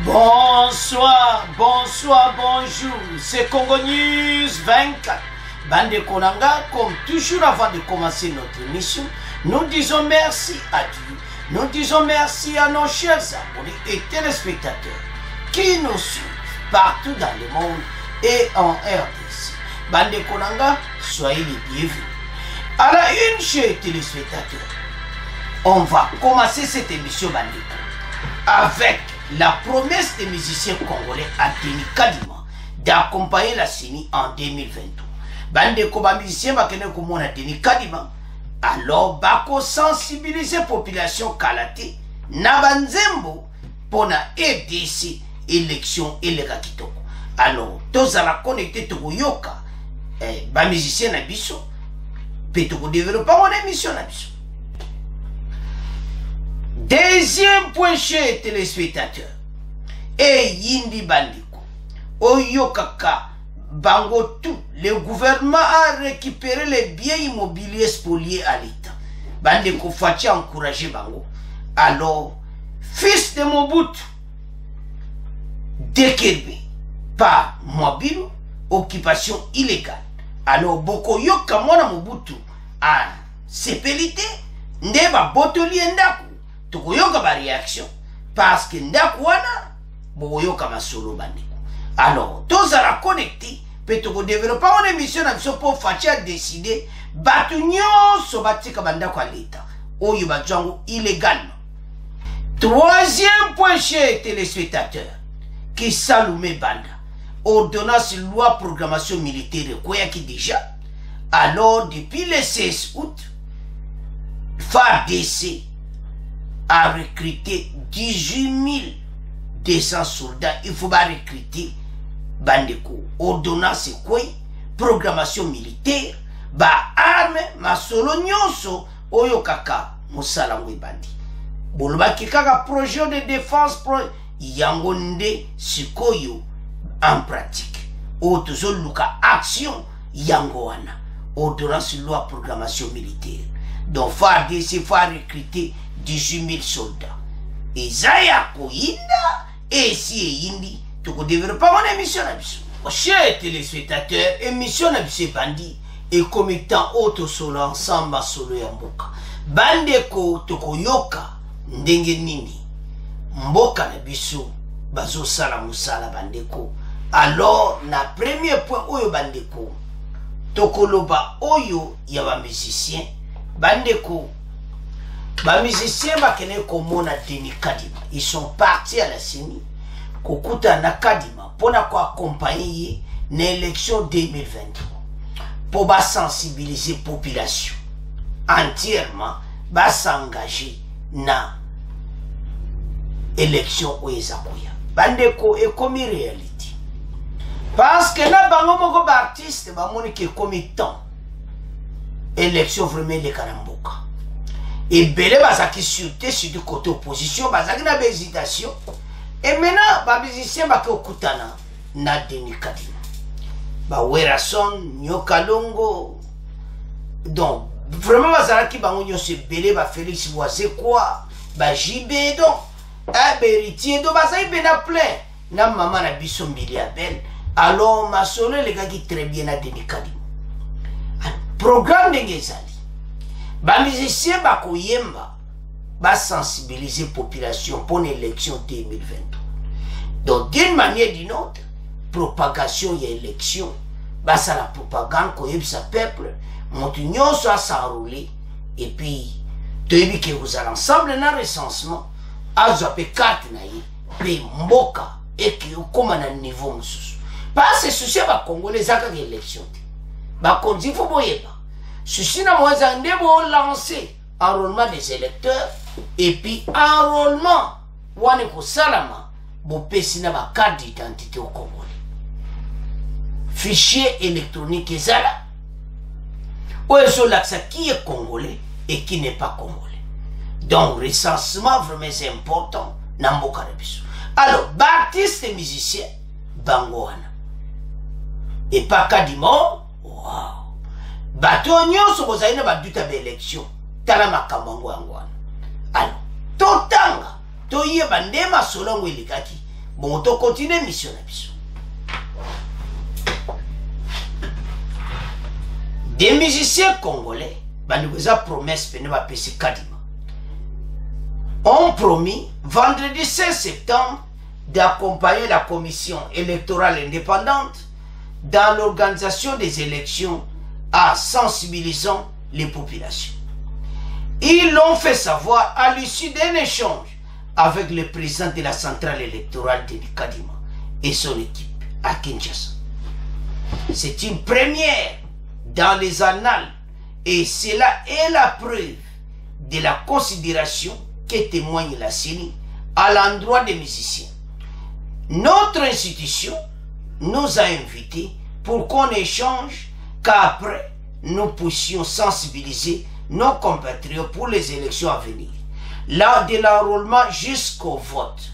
Bonsoir, bonsoir, bonjour. C'est Congo News 24. Bande Konanga, comme toujours avant de commencer notre émission, nous disons merci à Dieu. Nous disons merci à nos chers abonnés et téléspectateurs qui nous suivent partout dans le monde et en RDC. Bande Konanga, soyez les bienvenus. À la une, chers téléspectateurs, on va commencer cette émission Bande avec la promesse des musiciens congolais à Denis Kadima d'accompagner la CENI en 2023. Bande Koba musiciens bakene komona Denis Kadima, alors bako sensibiliser population kalate na banzembo pona EDC élection eleka kitoko. Alors tozala connecté tokoyoka ba musiciens na biso pe toko développer mon émission na biso. Deuxième point, chez téléspectateurs, et Yindi Bandiko, Oyokaka, Bango tout, le gouvernement a récupéré les biens immobiliers spoliés à l'État. Bandiko Fachi a encouragé Bango. Alors, fils de Mobutu, déquerbé par Mwabilu, occupation illégale. Alors, Boko Yoka Mwana Mobutu a sépélité, Ndeba Botoli Ndaku. Tokoyoka ba réaction parce que ndakwana boyoka masolo bandiko. Alors tozala connecté pe toko développer une émission na biso pour Facha décider batu nyonso batika bandako à l'état oyo batwango illégalement. Troisième point, chez téléspectateurs, qui Salomé Banda ordonnance loi programmation militaire quoi qui déjà. Alors depuis le 16 août FARDC a recruté 18 200 soldats. Il faut pas recruter Bandeko. Ordonnance quoi? Programmation militaire. Ba arme masolo nyonso oyo kaka musala ngwe bandi. Boloba kikaka projet de défense yangonde sikoyo en pratique. Otozo luka action yangoana. Ordonnance loi programmation militaire. Donc FARDC faut recruter 18 000 soldats. Et Zaya Koyinda, et si Yindi, tu peux développer mon émission. Chers téléspectateurs, émission Nabise Bandi, et comme étant auto solo ensemble solo Mboka. Bandeko Tokoyoka, Ndenge Nini, Mboka Nabiso, Bazo Sala Musala Bandeko. Alors, na premier point, Oyo Bandeko, Tokoloba Oyo, Yaba musicien, Bandeko. Les musiciens bakene komona Denis Kadima, ils sont partis à la CENI kokuta na Kadima pour accompagner l'élection 2023 pour sensibiliser la population entièrement ba s'engager na élection oyezakoya. Bandeko et comme réalité parce que na bango moko ba artiste ba moni ke comme temps élection vraiment les Karamboka. Et Belé Bazaki surtout sur du côté opposition, Bazaki na hésitation. Et maintenant, les musiciens baki okutana na Denis Kadima. Ba Werason, Nyokalongo. Donc, vraiment Bazaki bango nyose Belé ba Félix Boisé quoi, ba JB donc, Héritier donc Bazaki bena plein. Na maman na biso Miliabel. Alors ma solo les gars qui très bien na Denis Kadima. Programme de Ngezali. Les musiciens bakoyemba ba sensibiliser la population pour l'élection 2023. Donc d'une manière ou d'une autre, propagation et élection, bah ça la propagande koyeb sa peuple, montignon soit s'enrouler et puis depuis que vous allez ensemble dans le recensement, azope carte naïe, puis mboka et que comme à niveau mususu. Parce que souci ba congolais zaka élection. Ba konzi faut boyeba. Ceci n'a pas de lancer enrôlement des électeurs et puis enrôlement Waneko Salama pour pesina ma carte d'identité au Congolais. Fichier électronique est là. Où est-ce l'accès qui est congolais et qui n'est pas congolais. Donc recensement vraiment c'est important dans mon cas. Alors, artistes et musiciens, Bangoana. Et pas Kadima, waouh. Bato nyonso bozali na baduta ba élection tala makambo yango wana. Alors totanga toyeba ndema solongo elikaki bon to continuer mission na biso. Des musiciens congolais banikoza promesse pene ba pesi kadima ont promis vendredi 16 septembre d'accompagner la commission électorale indépendante dans l'organisation des élections en sensibilisant les populations. Ils l'ont fait savoir à l'issue d'un échange avec le président de la centrale électorale de Kadima et son équipe à Kinshasa. C'est une première dans les annales et cela est la preuve de la considération que témoigne la CENI à l'endroit des musiciens. Notre institution nous a invités pour qu'on échange, qu'après nous puissions sensibiliser nos compatriotes pour les élections à venir. Là, de l'enrôlement jusqu'au vote,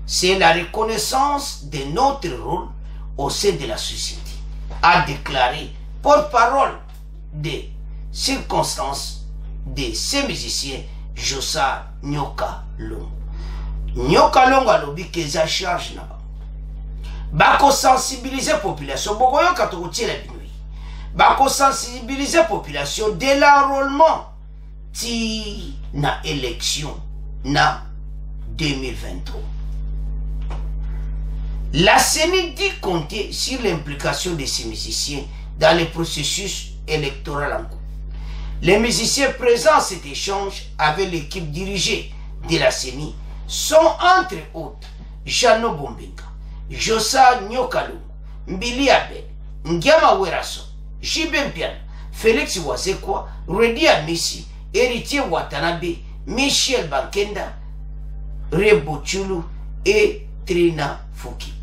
c'est la reconnaissance de notre rôle au sein de la société, a déclaré porte-parole des circonstances de ces musiciens, Jossar Nyoka Longo. Nyoka Longo alobi keza charge na bako sensibiliser population bokoyo katokotie la binui bako sensibiliser population de l'enrôlement ti na élection na 2023. La CENI dit compter sur l'implication de ces musiciens dans le processus électoral en cours. Les musiciens présents à cet échange avec l'équipe dirigée de la CENI sont entre autres Jano Bombenga, Josa Nyokalo, Mbili Abel, Ngiama Weraso, Jibem Piana, Félix Wazekwa, Redi Amisi, Héritier Watanabe, Michel Bankenda, Rebo Chulu et Trina Fouki.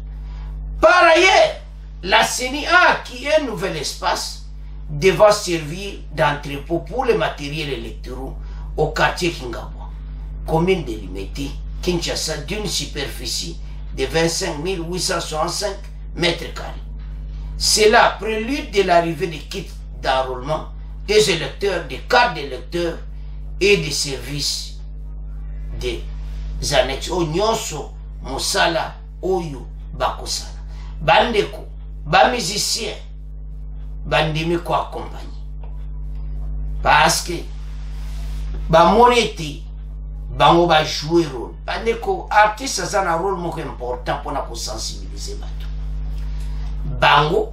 Par ailleurs, la CENI a acquis un nouvel espace devant servir d'entrepôt pour les matériels électoraux au quartier Kingabwa, commune délimitée Kinshasa d'une superficie de 25 865 mètres carrés. C'est la prélude de l'arrivée des kits d'enrôlement des électeurs, des cartes d'électeurs et des services des annexes. Onyonso, Mosala, Oyo, Bakosala. Bandeko, ba musicien, bandemi ko accompagner. Parce que ba monete, bango ba jouer rôle. Bandeko, artiste ça un rôle moko important pour na ko sensibiliser bato. Bango,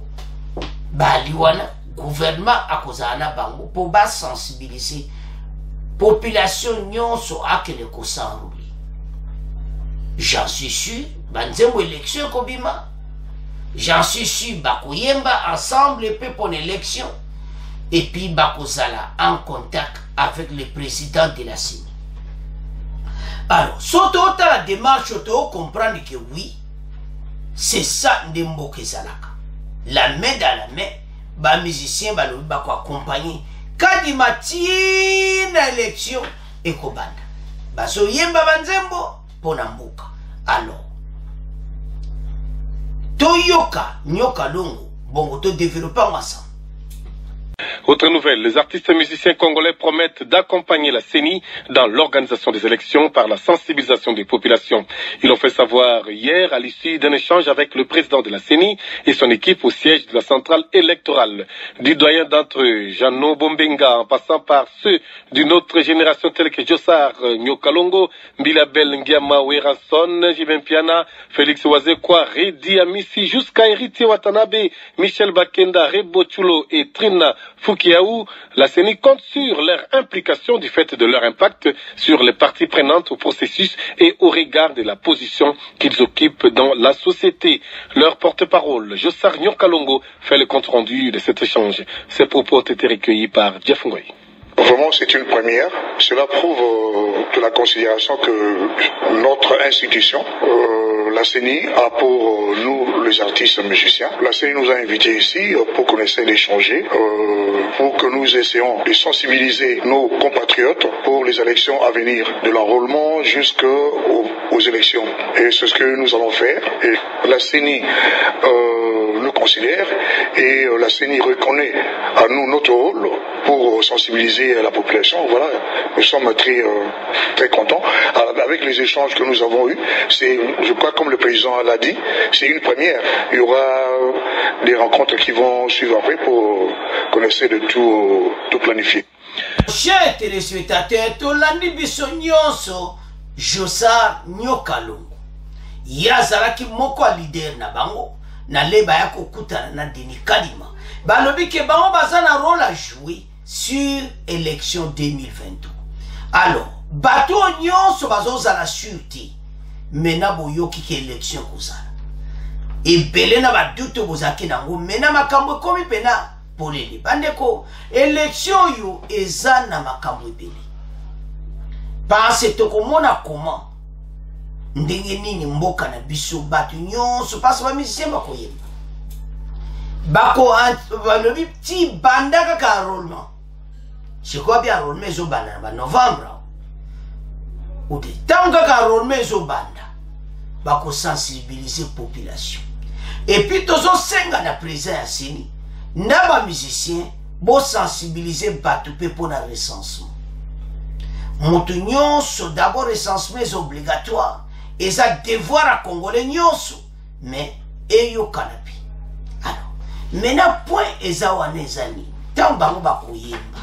ba liwana, gouvernement a kozana bango pour ba sensibiliser population nyonso akele ko s'enrouler. J'en suis sûr, banzembo élection kobima. J'en suis sûr, Bakoyemba ensemble et pour l'élection. Et puis Bakozala en contact avec le président de la CENI. Alors, surtout la démarche, on comprendre que oui, c'est ça Ndembo Kezalaka. La main dans la main, ba musicien ba lobi bako accompagner. Kadima tina élection et Kobanda. Baso yemba banzembo pona mboka. Alors, Toyoka, Nyoka Longo, bon, to développer ensemble. Autre nouvelle, les artistes et musiciens congolais promettent d'accompagner la CENI dans l'organisation des élections par la sensibilisation des populations. Ils l'ont fait savoir hier à l'issue d'un échange avec le président de la CENI et son équipe au siège de la centrale électorale. Du doyen d'entre eux, Jano Bombenga, en passant par ceux d'une autre génération tels que Jossar Nyokalongo, Mbilabel Ngiama Werason, Jibem Piana, Félix Wazekwa, Redi Amisi, jusqu'à Héritier Watanabe, Michel Bakenda, Rebo Chulo et Trina Foukiaou, la CENI compte sur leur implication du fait de leur impact sur les parties prenantes au processus et au regard de la position qu'ils occupent dans la société. Leur porte-parole, Jossar Nyokalongo, fait le compte-rendu de cet échange. Ces propos ont été recueillis par Jeff Ngoy. Vraiment, c'est une première. Cela prouve de la considération que notre institution, la CENI, a pour nous, les artistes musiciens. La CENI nous a invités ici pour qu'on essaie d'échanger, pour que nous essayions de sensibiliser nos compatriotes pour les élections à venir, de l'enrôlement jusqu'au aux élections. Et c'est ce que nous allons faire. Et la CENI nous considère et la CENI reconnaît à nous notre rôle pour sensibiliser la population. Voilà, nous sommes très contents. Avec les échanges que nous avons eus, je crois, comme le président l'a dit, c'est une première. Il y aura des rencontres qui vont suivre après pour qu'on essaie de tout planifier. Chers téléspectateurs, tolandi biso nyonso Josa Nyokalongo yazalaki moko a leader na bango na leba ya kokutana na Denis Kadima balobi ke bango baza na rôle à jouer sur élection 2023. Alors bato nyonso bazozala sûreté mena boyoki ke élection kozala ebele na baduto bozaki nango mena makambo komi pena polele bandeko élection yo eza na makambo ebele parce tokomona comment ndenge nini mboka na biso bato nyonso parce ba musicien bakoyemba balobi ti banda kaka enrôlement je crois bien enrôlement ezobanda na novembre ou de tant kaka enrôlement ezobanda bakosensibiliser population et puis tozosenga na président ya CENI na ba musicien bo sensibiliser bato pe pour na recensement moto nyonso d'abord recensement est obligatoire et ça devoir à congolais nyonso mais eyo kanapi alors maintenant point eza wana ezali tant bango bakoyemba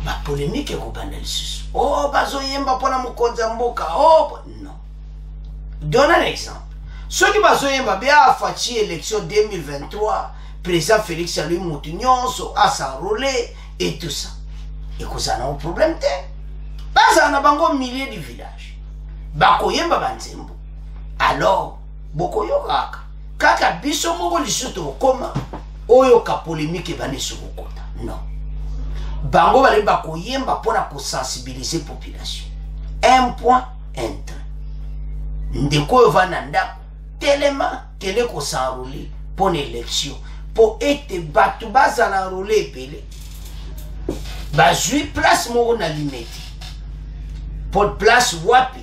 ba polémique ekobanda lisusu oh bazoyemba mpona mokonzi ya mboka oh non donne un exemple soki bazoyemba be afaci élection 2023 président Félix Alui moto nyonso asenrôler et tout ça ekozala na problème te bazala na bango milliers de villages bakoyemba banzembo alors bokoyokaka kaka biso moko lisusu tokokoma oyoka polémique ebandi sokokota non bango bali bakoyemba mpona kosensibiliser population un point intre ndeko oyo va na ndako telema kele kosenrôler mpona élection mpo ete bato bazala enrôler ebele bazwi place moko na limete pour place wapi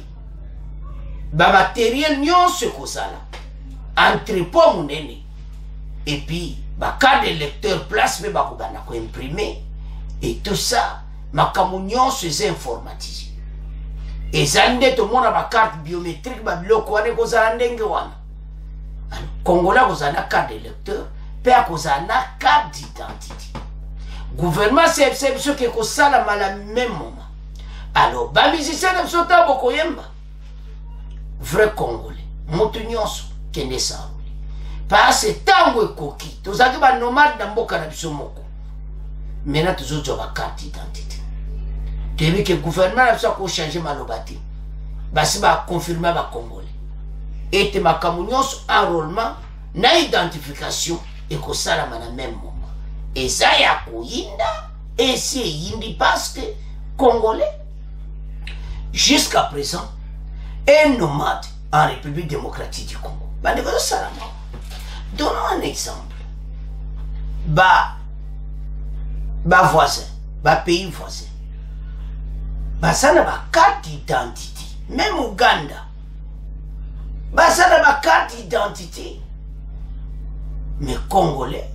bamateriel nyonso ekozala entrepôt monene et puis bacarte électeur place mpe bakobanda koimprime et tout ça makambo nyonso eza informatisé eza nde tomona bacarte biométrique babiloko wana ekozala ndenge wana congolais akozala na carte électeur mpe akozala na carte d'identité gouvernement c'est biso ke kosalama la même moment alors bamusicien na biso ta bokoyemba vrai congolais moto nyonso kende sanroli parce ntango ekoki tozalaki banomade na mboka na biso moko maintenant tozozwa bacarte d'identité toyebi ke gouvernement na biso akochange maloba te basi baconfirme bacongolais ete makambo nyonso enrôlement na identification ekosalama na même moment eza ya koyinda esi eyindi parce que congolais jusqu'à présent un nomade en République démocratique du Congo bandeko tosalama donnons un exemple voisin pays voisin baza na bacarte d'identité même Uganda baza na bacarte d'identité mais congolais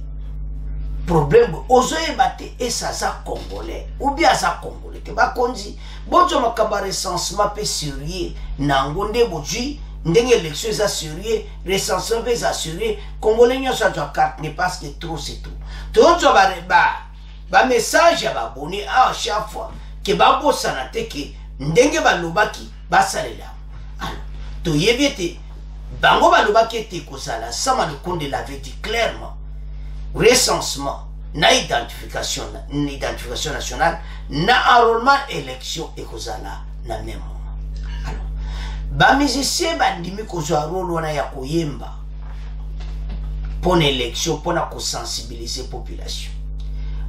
problème ozoyeba te esa aza congolais ou bien aza congolais te bakonzi bozwa makambo ya recensement mpe sérieux nango nde bozwi ndenge élection eza sérieux recensement mpe eza sérieux congolais nyonso azwa carte ne parce que trop c'est trop tozwa bamessage ya babone a chaque fois ke babosana te ke ndenge balobaki basalela alors toyebi ete bango balobaki ete kozala sama le Konde l'avait dit clairement recensement na identification nationale na enrôlement élection ekozala na même moment alors bamusicien bandimi kozwa rôle wana ya koyemba mpona élection mpona kosensibiliser population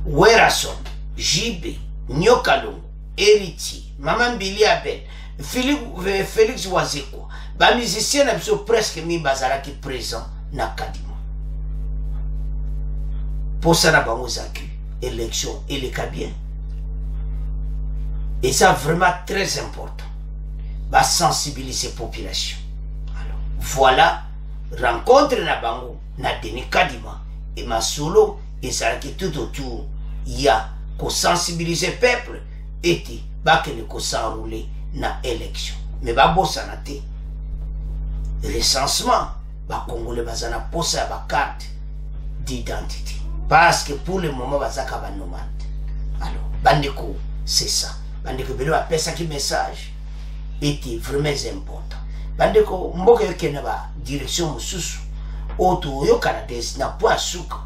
Werason JB Nyokalongo Héritier Mama Mbili Abel Félix Wazekwa bamusicien na biso presque mi bazalaki présent na Kadima pour ça na bango ezaki élection eleka bien et ça vraiment très important va sensibiliser population. Alors, voilà, rencontre na bango, na Denis Kadima, et ma solo, et ça qui tout autour, il y a qu'on sensibiliser peuple, et bah que ne qu'on s'enrouler na élection. Mais bah bossanate, recensement, bah Congolais bazana posa ba carte d'identité. Parce que pour le moment, bazaka ba nomade. Alors, bandeko, c'est ça. Bandeko belo a pesa qui message était vraiment important. Bandeko mboka yokena ba direction mususu auto yo canadais na point suka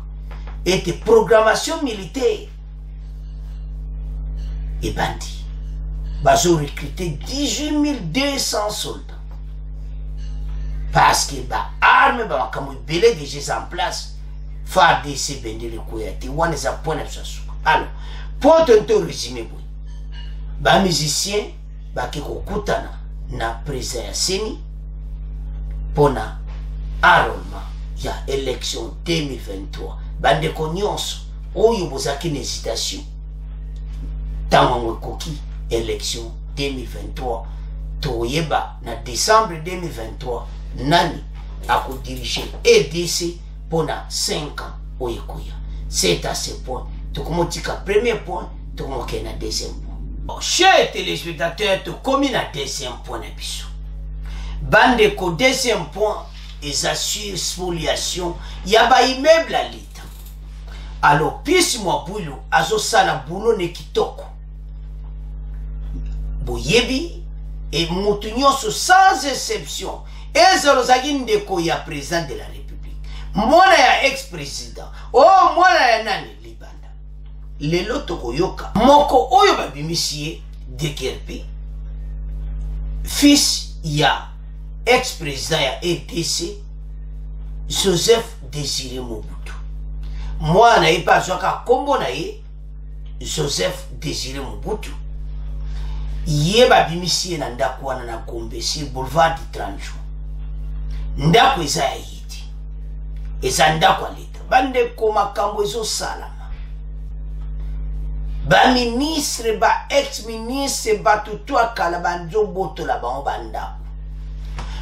était programmation militaire et bandi bazo recruter 18 200 soldats parce que ba arme ba kamu belé déjà en place faire des bende le koyati wana za point na suka. Alors pour te résumer boy ba musicien ba kiko kutana na président ya seni pona enrôlement ya élection 2023 bandeko nyonso oyo bozaki na hésitation tango mwekoki élection 2023 toyeba na décembre 2023 nani akodirige EDC pona 5 ans oyo koya. C'est à ce point tokomotika premier point tokomoke na deuxième point. Oh, chers téléspectateurs, tu commis à deuxième point d'épisode. Bandeko, deuxième point, ils assurent spoliation. Il y a pas immeuble à l'État. Alors, puis moi, boulot, azo sala boulot ne kitoko. Boyebi, et moutunyo sans exception. Et zolozagi ndeko ya président de la République. Moi, ya ex-président. Oh, moi, ya nani. Lelo tokoyoka moko oyo babimisie Dekerpe fils ya ex-président ya EDC Joseph Désiré Mobutu. Moi na yepa zwaka kombo na ye Joseph Désiré Mobutu ye babimisie na ndako wana na Gombe sur boulevard du 30 Juin. Ndako eza ya yiti eza ndako aleta bande ko makambo ezo salama. Ba ministre, ba ex-ministre, ba tutu akala banjo boto la ba banda.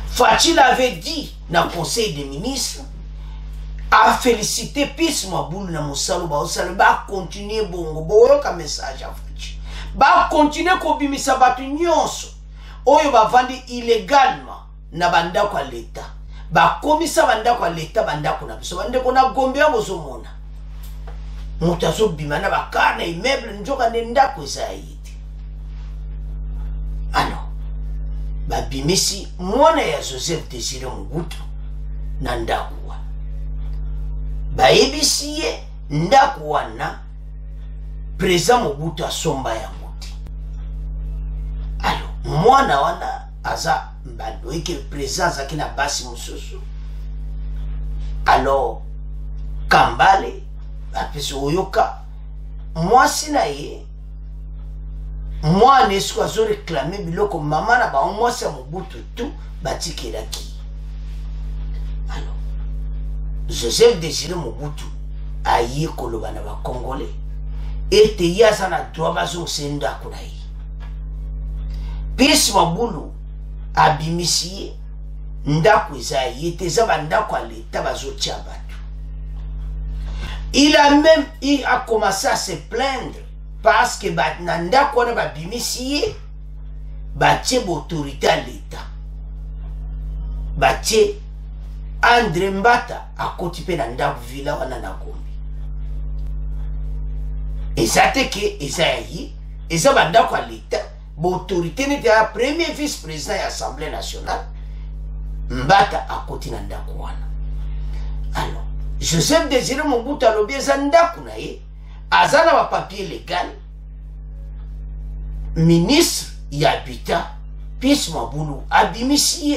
Fachi l'avait dit dans le conseil des ministres, a félicité Pis Maboul na Moussalo ba osalo ba continuer bongo boyo ka message a Fachi. Ba continuer ko bimisa batu nyonso oyo ba vandi illégalement na banda kwa l'État. Ba komisa banda kwa l'État banda kuna biso bande kona Gombe bozo mona. Mutazo bimana bakana immeuble njoka nenda kwezaidi. Alors, babimisi mwana ya Joseph Désiré Mobutu na ndakuwa. Baebisiye ndakuwa na président Mobutu asomba ya muti. Alors, mwana wana aza mbando ike président zakina basi mususu. Alors, Kambale apesi oyoka mwasi na ye mwana esko azo réclamer biloko mama na ba mwasi ya Mobutu tu batikelaki. Alors Joseph Désiré Mobutu aye koloba na ba Congolais ete yaza na droit bazo senda kuna ye. Pis Mabulu abimisi ndako eza ye teza bandako a l'État bazo tia batu. Il a commencé à se plaindre parce que nanda kona ba bimisi batie autorité à l'État. Batie André Mbata a kotipe nanda villa wana na Gombe. Ezate ke ezayi eza banda kwa l'État. Autorité n'était la premier vice-président de l'Assemblée nationale. Mbata a koti nanda kwana. Alors Joseph Désiré Mobutu alobi eza ndako na ye azana ba papier légal ministre ya habitat Pis Mabulu abimisi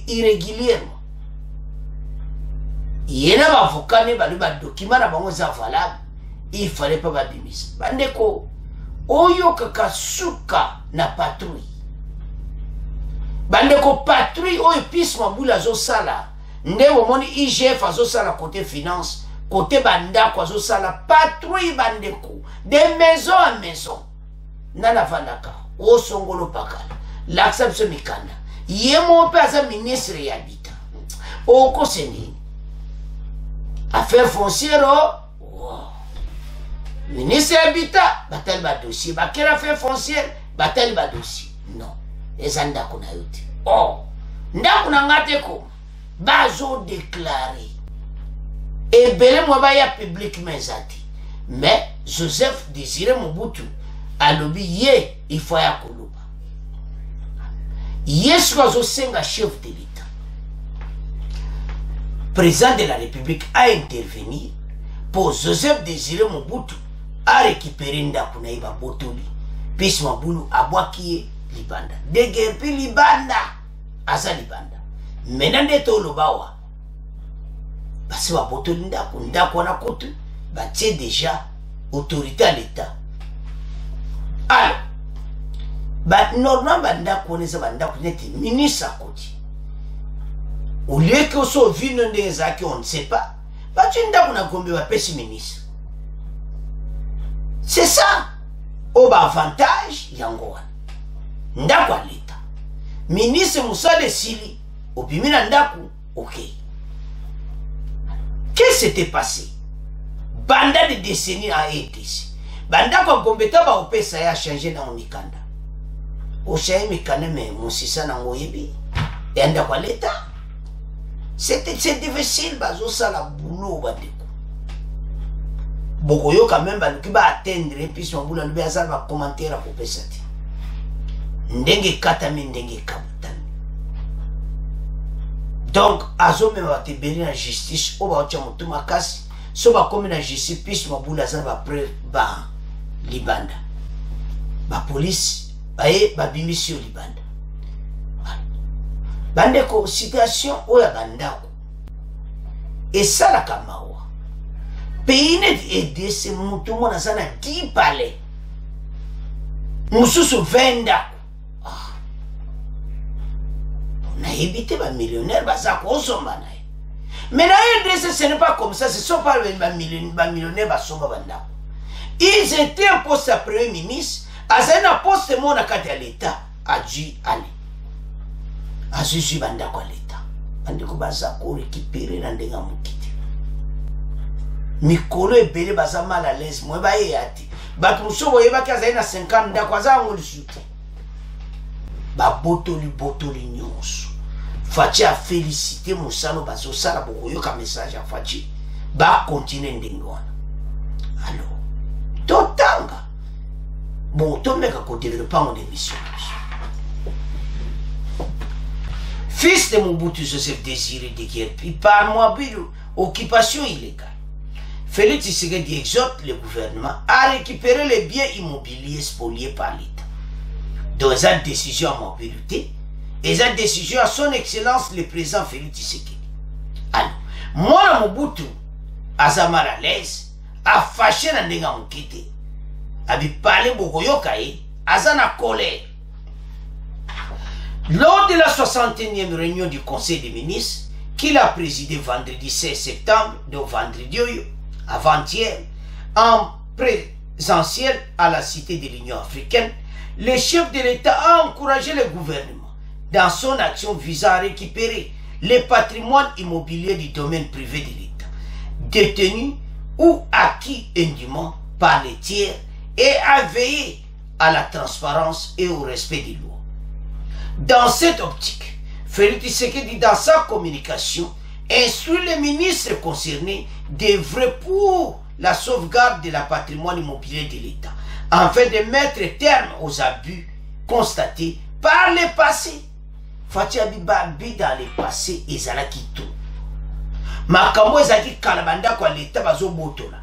irrégulièrement yena ba avocat ne balu ba document na bango za valable il fallait pas babimisi bandeko oyo kaka suka na patrouille bandeko patrouille oyo Pis Mabulu azo sala nde omoni IGF azo sala côté finance côté bandako azo sala patrouille bandeko de maison à maison nana vandaka o songolo pakala l'acception mikanda yemo pe aza ministre ya habitat oko senini affaire foncière ministre ya habitat batali ba dossier bakela affaire foncière batali ba dossier non eza ndako na yo te ndako na nga te ko bazo déclaré ebele mwa baya publiquement eza te mais Joseph Désiré Mobutu alobi ye il faut ya koloba yesu azosenga chef de l'État président de la République a intervenir pour Joseph Désiré Mobutu a récupéré ndako na iba botoli pisi mabulu abwaki ye libanda degepi libanda asa libanda mena nde tolobawa basi babotoli ndako wana kote batie déjà autorité à l'État. Alors, normalement, bandako wana eza bandako neti ministre à côté. Au lieu que so vino ndezaki on ne sait pas, batu ndako na gombe bapesi ministre. C'est ça. Oba avantage yango wana. Ndako à l'État. Ministre Moussa de Sili, obimina ndako, ok. Qu'est-ce qui s'était passé? Banda de décennies a été ici. Banda kwa gombeta ba opesa ya changer na mikanda. Oshaye mikanda me musisa na ngoyebi. Enda kwa l'État. C'est difficile bazo sala boulot badeko. Bokoyo quand même baluki ba atteindre puis son boulot lui azal ba commentaire ko pesa ti. Ndenge katami ndenge kabutami. Donc azo me ba te beni na justice o ba ocha mutu makasi. So ba comme na justice puis mon boulot azal ba pre ba libanda. Ba police ba bimisio libanda. Bandeko situation oya bandako et ça la kamawa pays net aider ce mutu mona sana 10 palais mususu 20 ndako na éviter ba millionnaire baza ko somba na mais na aider ce n'est pas comme ça, ce sont pas les millionnaires basomba bandako. Ils étaient un poste à premier ministre azana poste mona kati ya l'État a dû aller azuzu bandako à l'État bandeko baza ko récupérer na ndenga mokiti mikolo ebele baza mal à l'aise moi ba yati bato musobo yeba kaza na 50 ndako aza ngoli suti ba botoli nyonso Fachi a félicité Moussano bazo sala bokoyoka message à Fachi ba continuer ndengo wana alors totanga bon tomeka ko développer mon émission. Fils de Mobutu Joseph Désiré de Guerpi, par moi, occupation illégale. Félix Tshisekedi exhorte le gouvernement à récupérer les biens immobiliers spoliés par l'État. Dans cette décision à mobilité, et cette décision à son excellence le président Félix Tshisekedi. Alors, moi, Mobutu, Azamar à l'aise, a fâché dans les gens qui étaient, a parlé Bogoyokaï, Azana colère. Lors de la 61e réunion du Conseil des ministres, qu'il a présidé vendredi 16 septembre, donc vendredi avant-hier, en présentiel à la Cité de l'Union africaine, le chef de l'État a encouragé le gouvernement dans son action visant à récupérer les patrimoines immobiliers du domaine privé de l'État, détenus ou acquis indûment par les tiers, et à veiller à la transparence et au respect des lois. Dans cette optique, Félix Tshisekedi, dans sa communication, instruit les ministres concernés d'œuvrer pour la sauvegarde de la patrimoine immobilier de l'État, afin de mettre terme aux abus constatés par le passé. Fatia Bibabi dans le passé, ezalaki tout. Makambo ezaki kalabanda kwa l'État bazo botola.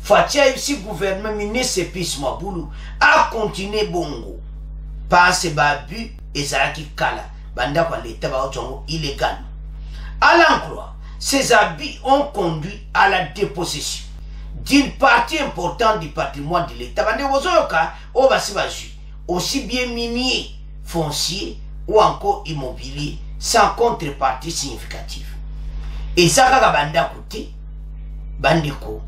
Fatia si gouvernement ministre Pis Mabulu a continué bongo. Par ces abus, ezalaki kala banda kwa l'État baotongo illégal. À l'encroix, ces abus ont conduit à la dépossession d'une partie importante du patrimoine de l'État. Bande wozoyoka o basi bazu, aussi bien minier, foncier ou encore immobilier sans contrepartie significative. Et ça kaka banda kote bandeko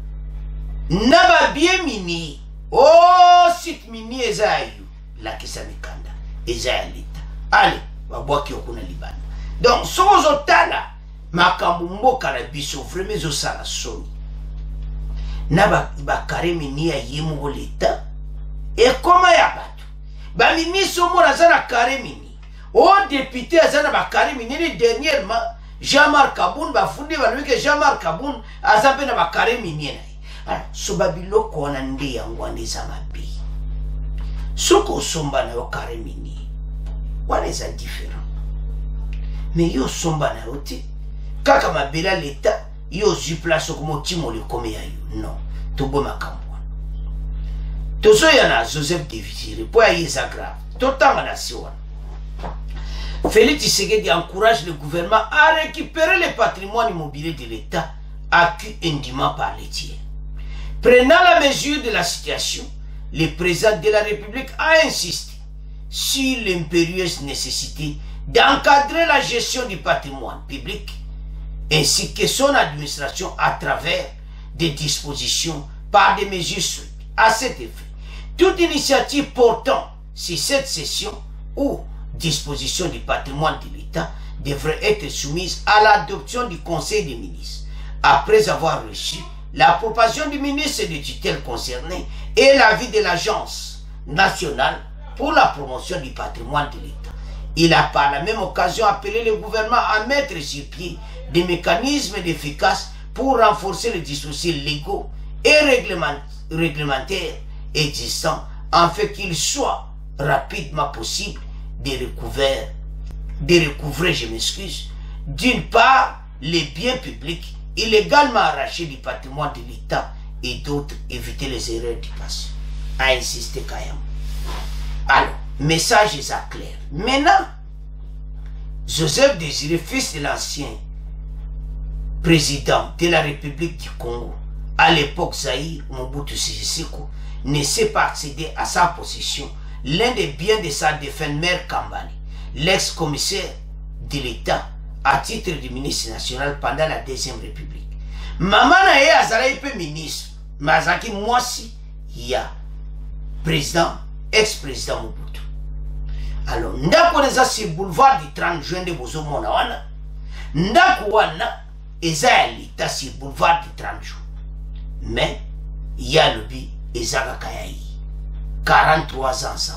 naba bien minier, oh site minier ezayu la kisa mikanda ezayu l'État. allez babwaki okuna libanda. Donc sozo tala makambo mboka na biso vraiment zo sala soni na ba karemi ni ya yemo l'État et comment ya bato ba ministre mo na zana karemi ni o député azana ba karemi ni dernièrement Jean-Marc Kaboun ba fundi ba que Jean-Marc Kaboun azape na ba karemi ni na alors so babilo ko na nde ya ngwande za mabi soko somba na yo karemi ni what is that different mais yo somba na yo ti kaka mabela l'État yo zu place comme timo le comme ya yo non to bo makambo tozo yana Joseph Désiré po ya ça grave totanga na siwa Félix Tshisekedi encourage le gouvernement à récupérer le patrimoine immobilier de l'État acquis indûment par les tiers. Prenant la mesure de la situation, le président de la République a insisté sur l'impérieuse nécessité d'encadrer la gestion du patrimoine public ainsi que son administration à travers des dispositions par des mesures strictes. À cet effet, toute initiative portant sur cette session ou disposition du patrimoine de l'État devrait être soumise à l'adoption du Conseil des ministres, après avoir reçu l'approbation du ministre de tutelle concerné et l'avis de l'Agence nationale pour la promotion du patrimoine de l'État. Il a par la même occasion appelé le gouvernement à mettre sur pied des mécanismes efficaces pour renforcer les dispositifs légaux et réglementaires existants afin qu'il soit rapidement possible de recouvrer, je m'excuse, d'une part les biens publics illégalement arrachés du patrimoine de l'État et d'autres éviter les erreurs du passé. A insisté Kayam. Alors, message est clair. Maintenant, Joseph Désiré, fils de l'ancien président de la République du Congo, à l'époque Zaïre Mobutu Sese Seko, ne sait pas accéder à sa possession l'un des biens de sa défunte mère Kambale, l'ex-commissaire de l'État à titre de ministre national pendant la Deuxième République. Maman nae azala ipe ministre, mazaki mwasi ya président, ex-président Mobutu. Alors, ndako neza si boulevard du 30 juin de Bozo Mona wana, ndako wana eza ya l'État si boulevard du 30 juin. Mais, ya lobi ezaka kayayi. 43 ans ça.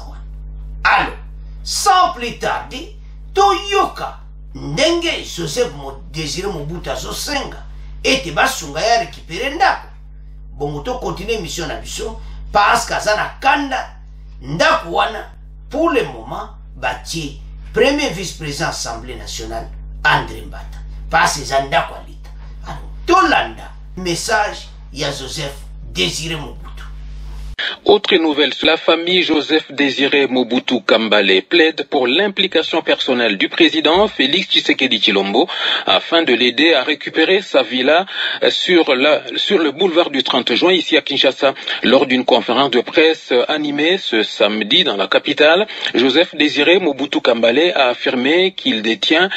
Alors, sans plus tarder, Toyoka, Ndenge, Joseph Désiré Mobutu Azosenga, et Tebasunga ya récupéré ndako. Bongoto continue mission nabiso, parce qu'azana kanda, ndako wana, pour le moment, bâti, premier vice-président Assemblée nationale, André Mbata. Parce que zandako alita. Alors, Tolanda, message, ya Joseph Désiré Mobutu. Autre nouvelle, la famille Joseph Désiré Mobutu Kambale plaide pour l'implication personnelle du président Félix Tshisekedi Tshilombo afin de l'aider à récupérer sa villa sur le boulevard du 30 juin ici à Kinshasa. Lors d'une conférence de presse animée ce samedi dans la capitale, Joseph Désiré Mobutu Kambale a affirmé qu'il détient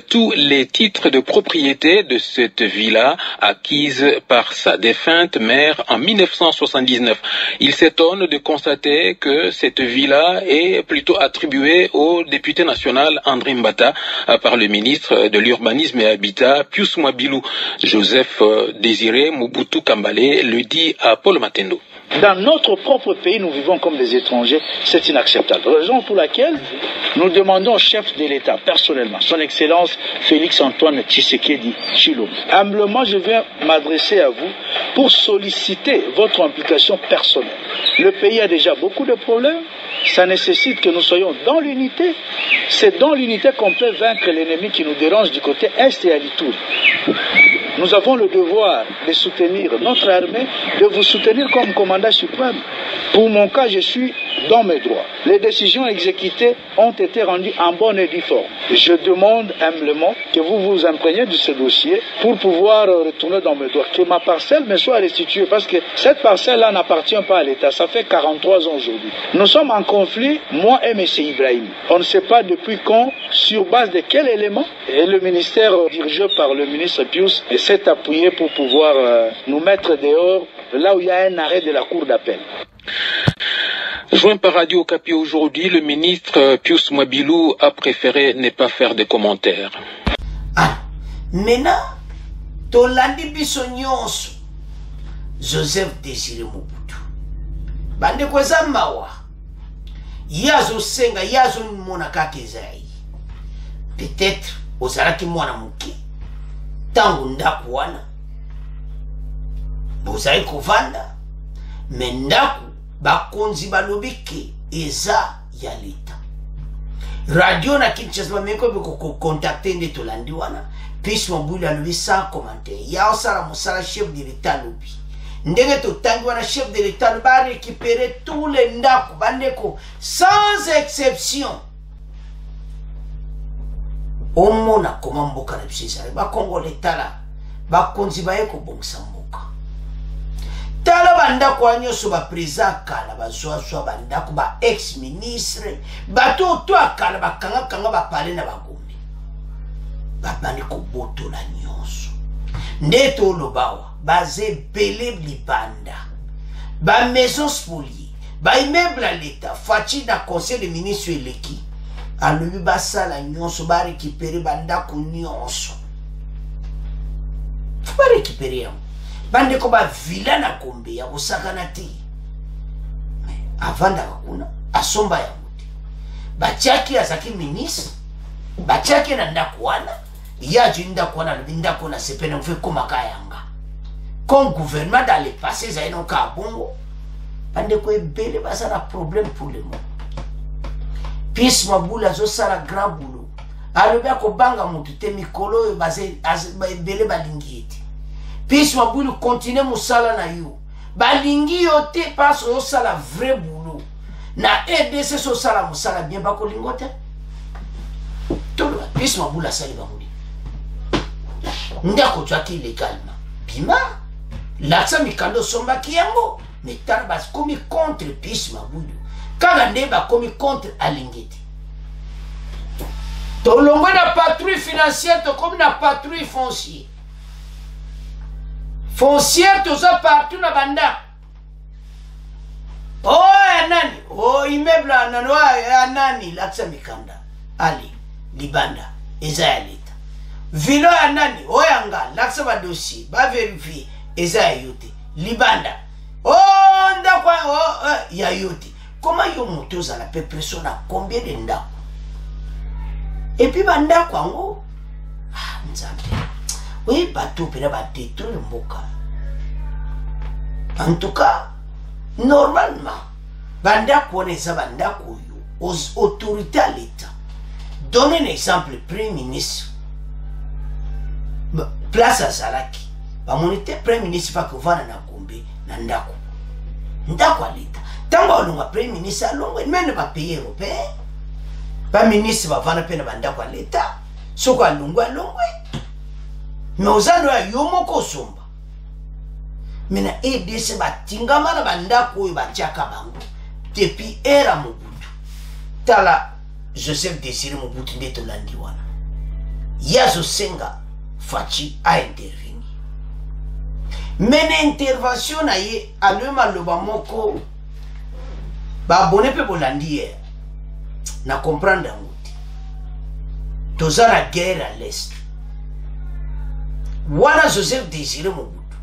tous les titres de propriété de cette villa acquise par sa défunte mère en 1979. Il s'étonne de constater que cette villa est plutôt attribuée au député national André Mbata par le ministre de l'Urbanisme et Habitat Pius Mwabilou. Joseph Désiré Mobutu Kambale le dit à Paul Matendo. Dans notre propre pays, nous vivons comme des étrangers, c'est inacceptable. Raison pour laquelle nous demandons au chef de l'État, personnellement, son Excellence Félix Antoine Tshisekedi Tshilombo. Humblement, je viens m'adresser à vous pour solliciter votre implication personnelle. Le pays a déjà beaucoup de problèmes, ça nécessite que nous soyons dans l'unité. C'est dans l'unité qu'on peut vaincre l'ennemi qui nous dérange du côté Est et à l'Itour. Nous avons le devoir de soutenir notre armée, de vous soutenir comme commandant suprême. Pour mon cas, je suis dans mes droits. Les décisions exécutées ont été rendues en bonne et due forme. Je demande humblement que vous vous imprégniez de ce dossier pour pouvoir retourner dans mes droits. Que ma parcelle me soit restituée parce que cette parcelle-là n'appartient pas à l'État. Ça fait 43 ans aujourd'hui. Nous sommes en conflit, moi et M. Ibrahim. On ne sait pas depuis quand, sur base de quel élément. Et le ministère dirigé par le ministre Pius s'est appuyé pour pouvoir nous mettre dehors là où il y a un arrêt de la cour d'appel. Joint par Radio Okapi aujourd'hui, le ministre Pius Mwabilou a préféré ne pas faire de commentaires. Ah, maintenant, tolandi biso nyonso Joseph Désiré Mobutu. Bande kweza mawa. Yazo senga, yazo mona kakezai. Peut-être, ozalaki mwana muke. Tangu ndaku wana. Bozai kovanda. Mendaku, bakonzi balobike, eza ya leta. Radio na Kinshasa bameko beko contacter nde tolandi wana. Pius Mwabilou alobi sans commentaire. Ya osala mosala chef de l'État lobi. Ndenge totangi wana chef de l'État va récupérer tous les ndaku bandeko sans exception. Omona comment mboka na biso ezali ba Congolais tala bakonzi baye kobongisa mboka. Tala bandako nyonso ba président kala bazwazwa bandako ba ex ministre bato to akala bakanga ba pale na bagombe. Babandi ko boto la nyonso. Ndeto lobawa baze belé libanda. Ba maison spoliée, ba immeuble à l'état, fachi na conseil de ministres eleki. Alobi basala nyonso ba récupérer bandako nyonso. Faut pas récupérer yango. Bande ko ba villa na kombe ya kosakana te. Mais avant d'akuna asomba ya muti. Bachaki azaki ministre, bachaki na ndako wana, ya jinda kwa na ndako na sepena mfe koma kayanga. Comme gouvernement dans le passé ça non ka bongo. Bande ko ebele basala problème pour le monde. Pius Mwabilou zo sala grand boulot. Alobi ko banga mutu te mikolo base ebele balingieti. Pius Mwabilou continue musala na yo. Balingi yo te parce o sala vrai boulot. Na EDC so sala musala bien bako lingote. Tolo Pius Mwabilou sali bamuli. Ndako twaki légalement. Bima Laksa mikando somba kiyango. Mais tarbas komi contre Pius Mwabilou. Kanga ndeba komi contre alingeti. Tolongwe na patrouille financière to komi na patrouille foncière. Foncière toza partout na banda. Oh anani, oh immeuble anani, oh anani Laksa mikanda. Ali libanda eza ya leta. Vilo anani, oh yanga Laksa ba dossier, ba vérifier eza ya yote. Libanda. Oh ndakwa oh ya yote. Comment yo moto za la pression na combien de ndako? Et puis banda kwango ah nzambe. Oui bateau pena ba détruire mboka. En tout cas, normalement banda kone za banda koyo aux autorités à l'état. Donnez un exemple premier ministre. Place à Salaki. Ba monite premier ministre fa ko vana na Gombe na ndako. Ndako à l'état. Tango longa premier ministre longa mene ba pays européen. Ba ministre ba vana pena banda kwa leta. Soko alungwa longwe. Mais ozalo ya yomo ko somba. Mena EDC ba tingama na banda ko ba chaka bango. Depuis era Mobutu. Tala Joseph Désiré Mobutu ndeto landi wana. Yazo senga fachi a intervenir. Mene intervention na ye alema loba moko ba abonné pe bolandi hier na comprendre ngouti toza la guerre à l'est wana Joseph Désiré Mobutu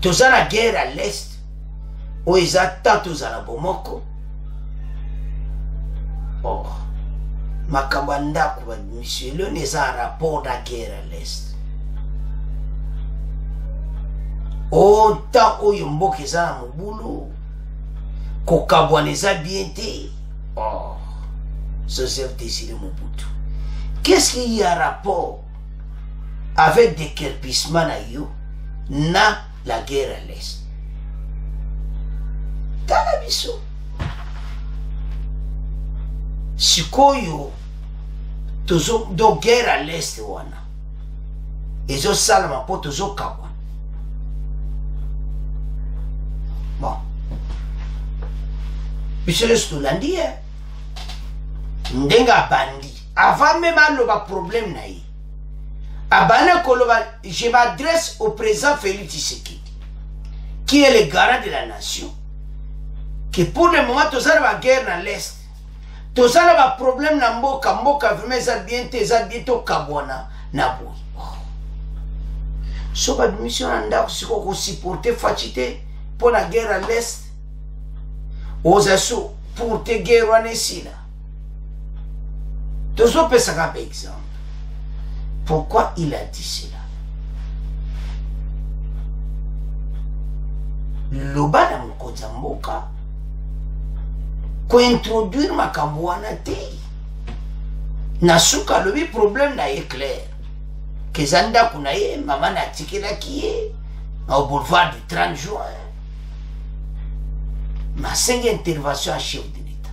toza la guerre à l'est o ezata toza la bomoko oh makabanda kwa monsieur le neza rapport da guerre à l'est o ta oyo mboka eza na mobulu kokabwaneza bien te. Oh, Joseph Désiré Mobutu. Qu'est-ce qu'il y a rapport avec des kerpissements na yo na la guerre à l'est? Tala biso. Sikoyo tozo do guerre à l'est wana. Ezo salama po tozo kawa. Bon. Monsieur le Stolandi, ndenga bandi. Avant même le problème naï. Je m'adresse au président Félix Tshisekedi, qui est le garant de la nation, que pour le moment tous la guerre dans l'est tous la problème na mboka vraiment ça bien to kabwana na boy so ba mission anda siko ko supporter facilité pour la guerre à l'est aux assauts pour te guerre en ici. Tous on peut s'en par exemple. Pourquoi il a dit cela? Loba na mkoza mboka ko introduire makambo wana te. Nasuka lobi problème na éclair. Que zanda kuna ye mama na tikela kiye au boulevard du 30 juin. Ma 5 intervention à chef de l'État.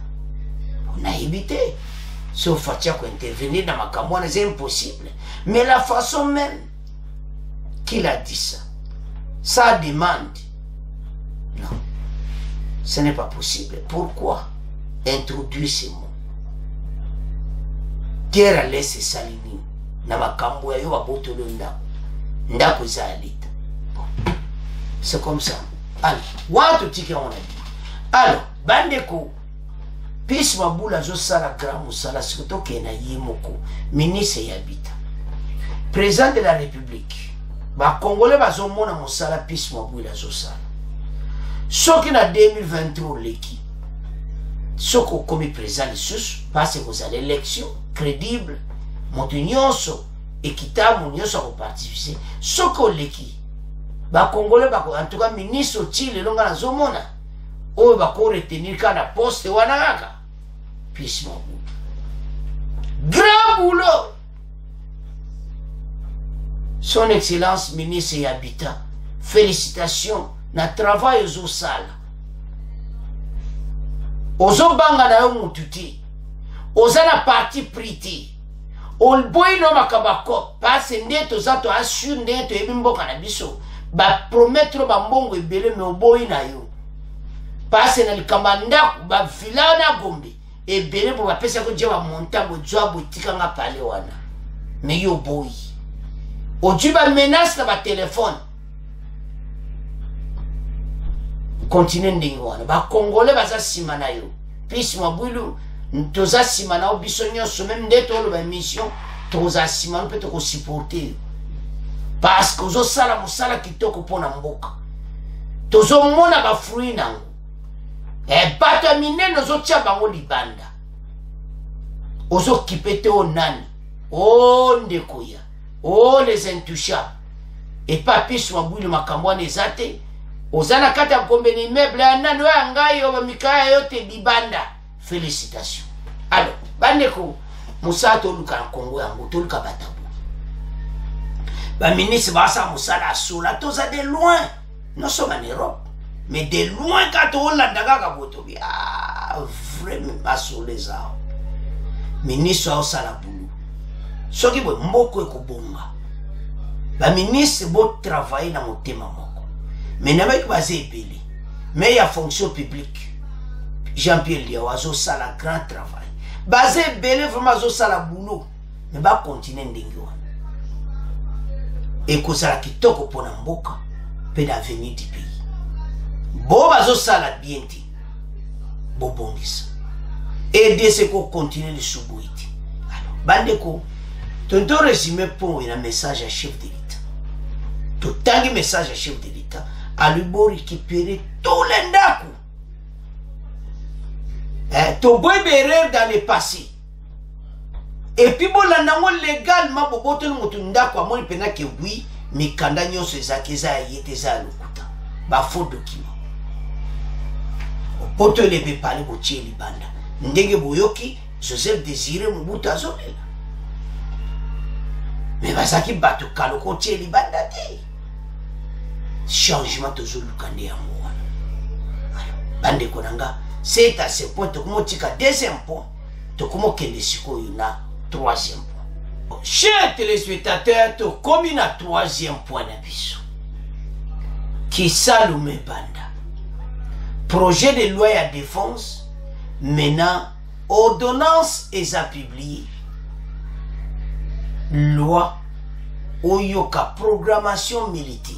On a évité. Sauf Fatia qu'on intervenir dans ma campagne, c'est impossible. Mais la façon même qu'il a dit ça, ça demande. Non, ce n'est pas possible. Pourquoi introduire ces mots? Guerre à l'est et salini. Dans ma campagne, il y a un botolo ndako za l'État. C'est comme ça. Alors, what tu on a dit? Alors, bandeko, pis mabula zo sala gramu sala surtout kena yimoko, ministre yabita. Président de la République, ba Congolais bazo mona mosala pis mabula zo sala. Soki na 2023 leki. Soko comme président de sus, parce que vous avez l'élection crédible, montunyoso, équitable, monyoso au participer. Soko leki. Ba Congolais ba en tout cas ministre Chile longa na zo mona. Oyo bako retenir kana poste wanaka. Pis mabu. Grand boulot. Son Excellence ministre et habitant. Félicitations. Na travail aux sala. Ozo banga na yo mututi. Oza na parti priti. Olboy no makabako. Passe ndeto zato assure ndeto ebimboka na biso. Ba promettre ba mbongo ebele me oboy na yo. Passe na likamanda ba vila na gombe e bele bo ba pesa ko jewa monta bo jwa bo tikanga pale wana me yo boy oji ba menace na ba téléphone continue ndingi wana ba congolais baza sima na yo pis mabulu toza sima na obiso nyonso même ndeto lo ba mission toza sima peut ko supporter parce que zo sala musala kitoko pona mboka tozo mona ba fruit nango. Et bato minene ozo tia bango libanda. Ozo kipete o nani. O ndekoya. O les intouchables. Et papi swabuli makambo nezate. Ozana kata kombeni meuble anani wa ngai o mikaya yote libanda. Félicitations. Alors, bandeko musato luka na Kongo yango to luka batabu. Ba ministre basa musala sola toza de loin. Nous sommes en Europe. Mais de loin, quand on l'a dit, vraiment, les arbres. Ministre a aussi la boulot. Ce qui est beaucoup de bonga. Le ministre doit travailler dans mon thème. Mais il n'y a pas de belé. Mais il y a fonction publique. Jean-Pierre Liawazo, ça la grand travail. Basé belé, vraiment, ça la boulot. Mais va continuer d'engueuler. Et que ça qui toque pour Namboka, peut l'avenir du pays. Bon, bazo sala bien ti. Bon bongis. Et de ce qu'on continue de subouiti. Alors, bandeko, tonton résumé pour un message à chef de l'État. Tout un message à chef de l'État. À lui bon récupérer tous les ndaku. To boy bérer dans le passé. Et puis bon, la nango légalement, boboto le motundaku, à mon pena que oui, mais quand on se zakeza yete za lokuta. Ba faux document. Poto lebe pale botie libanda. Ndenge boyoki, Joseph Désiré Mobutu azolela. Mais bazaki bato kaloko tie libanda te. Changement toujours lukande ya mwana. Alors, bande konanga, c'est à ce point tokumo tika deuxième point, tokumo kende siko yuna troisième point. Chers téléspectateurs, to komi na troisième point na biso. Qui salume banda. Projet de loi à défense, maintenant, ordonnance est à publier. Loi, oyoka programmation militaire.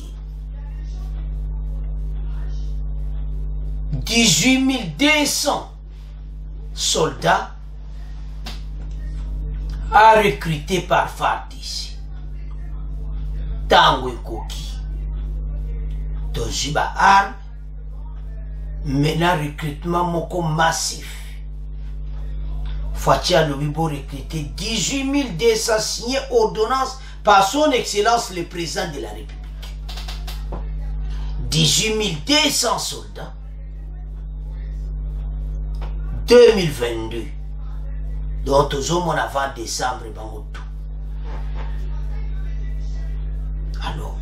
18 200 soldats à recruter par FARDC. Tango et Koki. Tojiba arme. Maintenant, recrutement moko massif. Fatia Lobibo recruter 18 200 signés ordonnance par son excellence le président de la République. 18 200 soldats. 2022. Donc, toujours mon avant décembre, alors,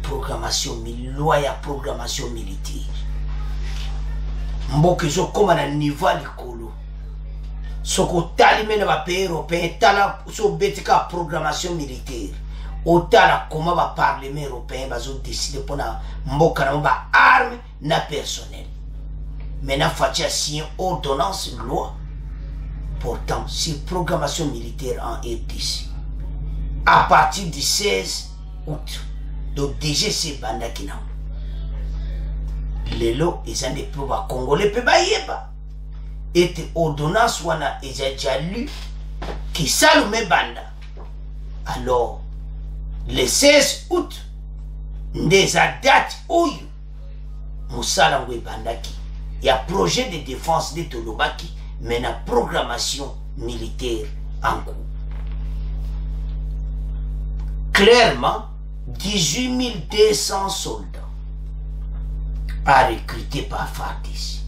loi et programmation militaire. Mboke zo comme à niveau likolo. Soko talime na ba pays européen tala so betika programmation militaire. Otala comment va parlement européen bazo décider pour na mboka na ba arme na personnel. Maintenant fatia signer ordonnance loi. Pourtant, si programmation militaire en RDC à partir du 16 août, donc DGC banda kinam. Lelo ils ont des peuples congolais pe bayeba. Et ordonnance wana déjà lu qui salume banda. Alors le 16 août des date où Moussala ngwe bandaki. Il y a projet de défense de Tolobaki. Mais la programmation militaire en cours. Clairement, 18 200 soldats à recruter par FARDC.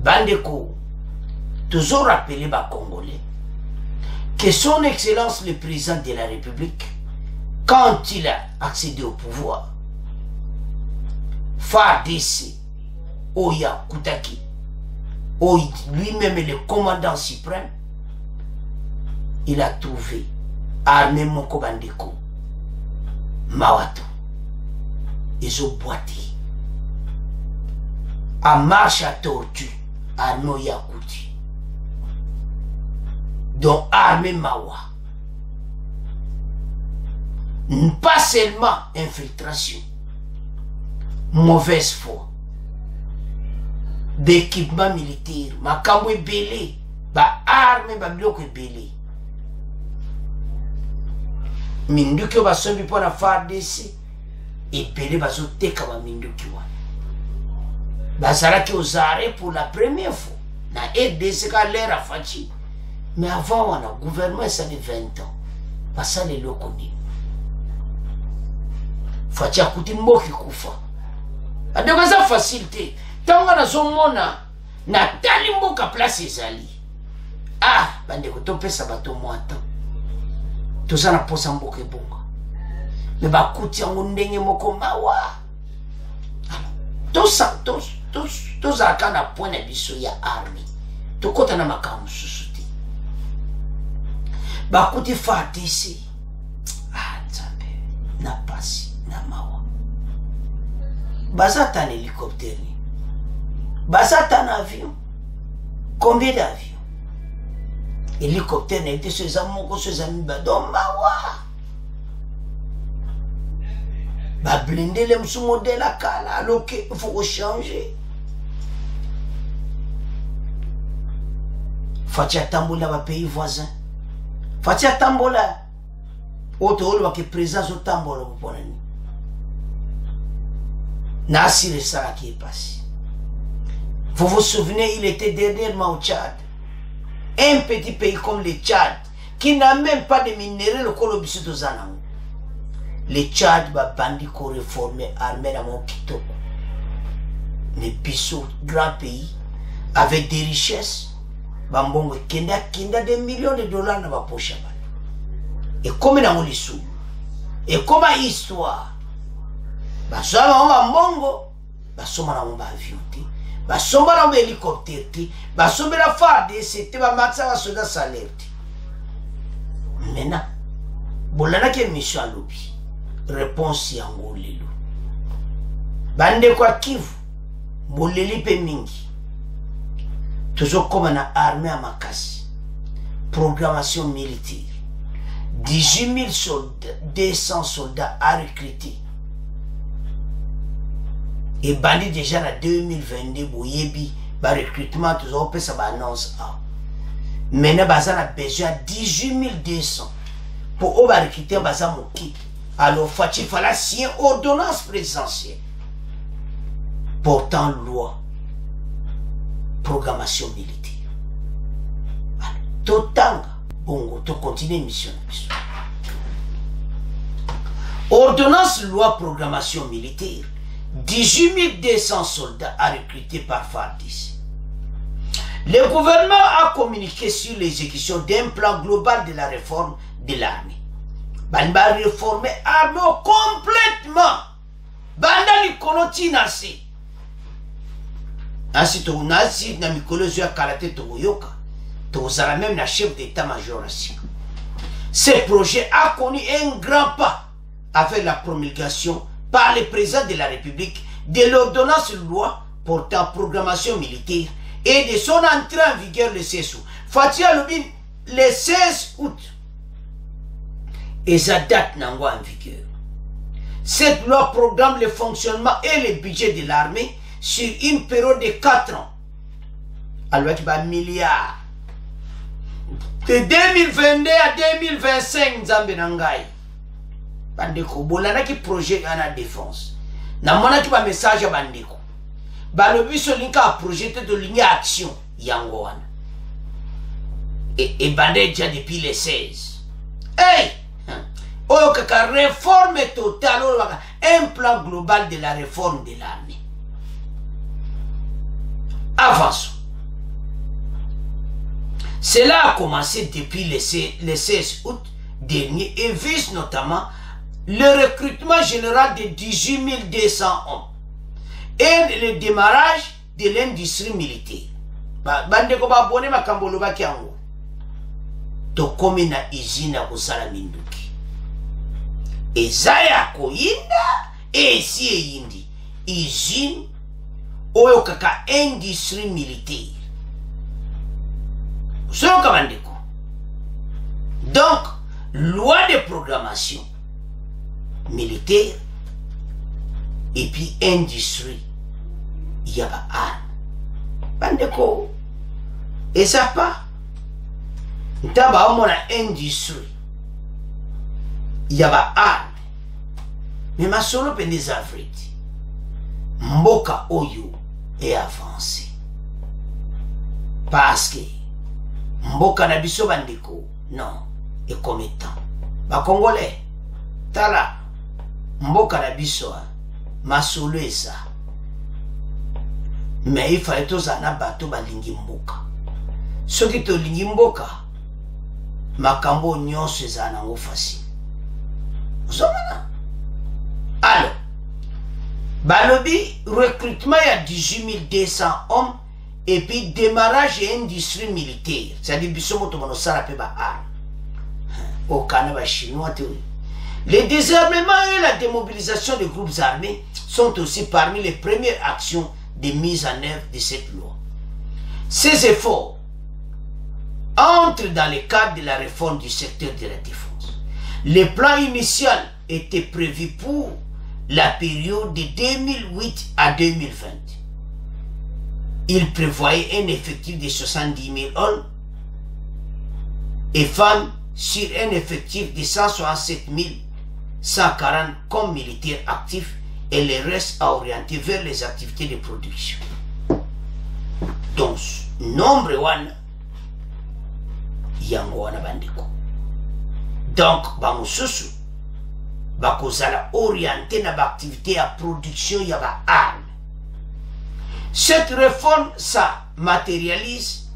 Bandeko, toujours rappelé par Congolais que son excellence le président de la République, quand il a accédé au pouvoir, FARDC, Oya Koutaki, lui-même le commandant suprême, il a trouvé armée Moko Bandeko, Mawato, ils ont boité. À marche à tortue, armée Yakouti, donc armée Mawa. Pas seulement infiltration, mauvaise foi. D'équipement militaire, makambo belé, ba arme ba biloko belé. Minduki ba sombi pour la FARDC et belé ba zoteka ba minduki wa. Bazalaki aux arrêts pour la première fois. Na RDC ka l'air a fachi. Mais avant on a gouvernement ça de 20 ans. Basa les lokoni. Fachi akuti mboki kufa. Adonga za facilité. Tango na zomona na tali mboka place ezali. Ah, bande ko topesa bato mwata. Tozana posa mboka ebonga. Me bakuti yango ndenge moko mawa. Toza kana point na biso ya army. Tokota na makamu susuti. Bakuti FARDC. Ah, nzambe na pasi na mawa. Bazata na hélicoptère. Bazata un avion. Combien d'avions? Hélicoptère n'a été sur amours, sur amis, badon, mawa. Ba blindé les sous modèle à Kala, alors qu'il faut changer. Fatia Tambola va pays voisin. Fatia Tambola. Auto va que présence au Tambola pour l'année. Nassi le Sara qui est passé. Vous vous souvenez, il était dernièrement au Tchad. Un petit pays comme le Tchad, qui n'a même pas de minerais, le Colobissi de Zanang. Le Tchad va bandit qu'on réformer armée à mon Kitoko. Mais Bissot, grand pays, avec des richesses, Bambongo Kenda des millions de dollars dans ma poche. Et comme dans mon sous, et comme histoire, Basoma on Bambongo, Basoma on va avion. Basomba na hélicoptère ti basomba la FARDC c'était ba matsa ba soda salaire ti maintenant bolana ke mission alobi réponse yango lelo bande kwa Kivu boleli pe mingi toujours comme na armée à makasi programmation militaire 18 000 soldats 200 soldats à recruter Et bandit déjà en 2022, boyebi, ba recrutement, tout ça, on peut ça annonce. Maintenant, on a besoin de 18 200 pour recruter baza moki. Alors, il fallait signer ordonnance présidentielle portant loi programmation militaire. Totanga, bongo, to continue mission. Ordonnance loi programmation militaire, 18 200 soldats à recruter par FARDC. Le gouvernement a communiqué sur l'exécution d'un plan global de la réforme de l'armée. Banda réformer l'armée complètement. Banda li konoti nasi. Ainsi to nasi na mikolo zo ya karate to yoka. To zala même la chef d'état-major ainsi. Ce projet a connu un grand pas avec la promulgation par le président de la République de l'ordonnance loi portant programmation militaire et de son entrée en vigueur le 16 août. Fatia Lubin, le 16 août. Et sa date n'a pas en vigueur. Cette loi programme le fonctionnement et le budget de l'armée sur une période de 4 ans. Alors, il y a un milliard. De 2022 à 2025, Zambénangaï. Bandeko, bolana ki projet à la défense. Namona ki ba message à Bandeko. Balobi so linka a projeté de ligne action Yangoan. Et Bandé déjà depuis les 16. Hey! Oyo kaka réforme totale, un plan global de la réforme de l'armée. Avançons. Cela a commencé depuis le 16 août dernier et vise notamment le recrutement général de 18 200 hommes et le démarrage de l'industrie militaire. Bandeko ba abonné ma kambolo ba kiango. To komi na izina kusala minduki. Ezaya koyinda esi eyindi. Izine oyo kaka industrie militaire. Soka bandeko. Donc, loi de programmation militaire et puis industrie. Il y a pas arme. Bandeko. Et ça pas. Ntaba omona industrie. Il y a pas arme. Mais ma solo pendez Afrique. Mboka oyo est avancé. Parce que Mboka na biso bandeko. Non. Et comme étant. Ba Congolais. Tala. Mboka na biso. Ma solo est ça. Mais il fallait tous en abattre balingi mboka. Ceux qui te lingi mboka. Makambo nyon se zanango facile. Zomana. Alors. Balobi, recrutement il y a 18 200 hommes. Et puis démarrage et industrie militaire. C'est-à-dire bisomo to monosara pe ba arme. Au Canada chinois théorie. Le désarmement et la démobilisation des groupes armés sont aussi parmi les premières actions de mise en œuvre de cette loi. Ces efforts entrent dans le cadre de la réforme du secteur de la défense. Le plan initial était prévu pour la période de 2008 à 2020. Il prévoyait un effectif de 70 000 hommes et femmes sur un effectif de 167 140 comme militaires actifs et le reste à orienter vers les activités de production. Donc, nombre one, yango wana bandeko. Donc, bamususu, bakozala orienté na activité à production yaba arme. Cette réforme, ça matérialise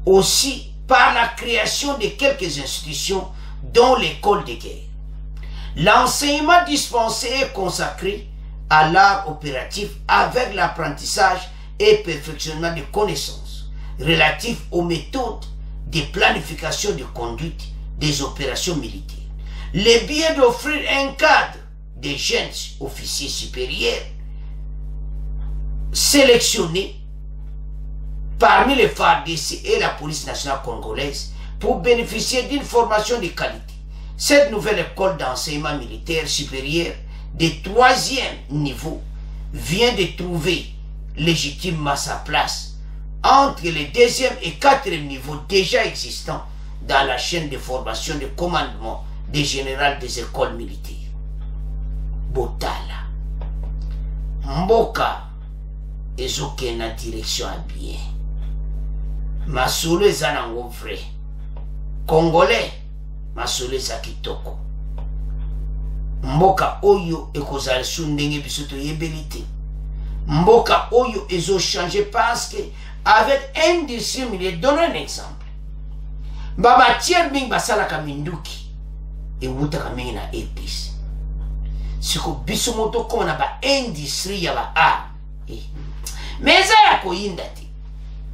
aussi par la création de quelques institutions, dont l'école de guerre. L'enseignement dispensé est consacré à l'art opératif avec l'apprentissage et perfectionnement de connaissances relatifs aux méthodes de planification de conduite des opérations militaires. Le bien d'offrir un cadre de jeunes officiers supérieurs sélectionnés parmi les FARDC et la police nationale congolaise pour bénéficier d'une formation de qualité. Cette nouvelle école d'enseignement militaire supérieur de 3e niveau vient de trouver légitimement sa place entre les deuxième et quatrième niveaux déjà existants dans la chaîne de formation de commandement des généraux des écoles militaires. Botala. Mboka ezoke na direction à bien. Masolo eza nango vrai. Congolais masolo eza kitoko. Mboka oyo ekozala su ndenge biso toyebeli te. Mboka oyo ezo changer parce que avec industrie minière, donne un exemple. Baba tier bing basala kaminduki e wuta kamingi na épice. Siko biso moto koma na ba industrie ya ba art. Mais ça ya koyinda te.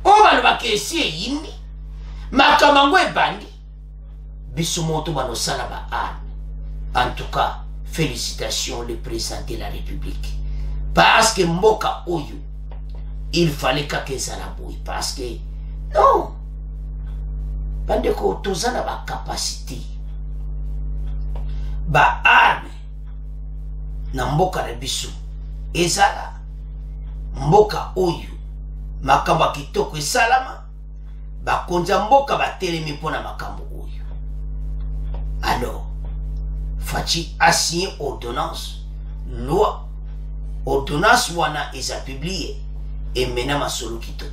Oba no bakesi e yindi. Makamango e bandi. Biso moto bano sala ba art. En tout cas, félicitations le président de la République. Parce que mboka oyo, il fallait que ça la bouille. Parce que, non. Bande ko tozana ba capacité. Ba arme. Na mboka na biso. Ezala. Mboka oyo. Makamba kitoko esalama. Ba konza mboka ba telemi pona makambo oyo. Alors, Fachi a signé ordonnance, loi, ordonnance wana eza publié et maintenant masolo kitoko.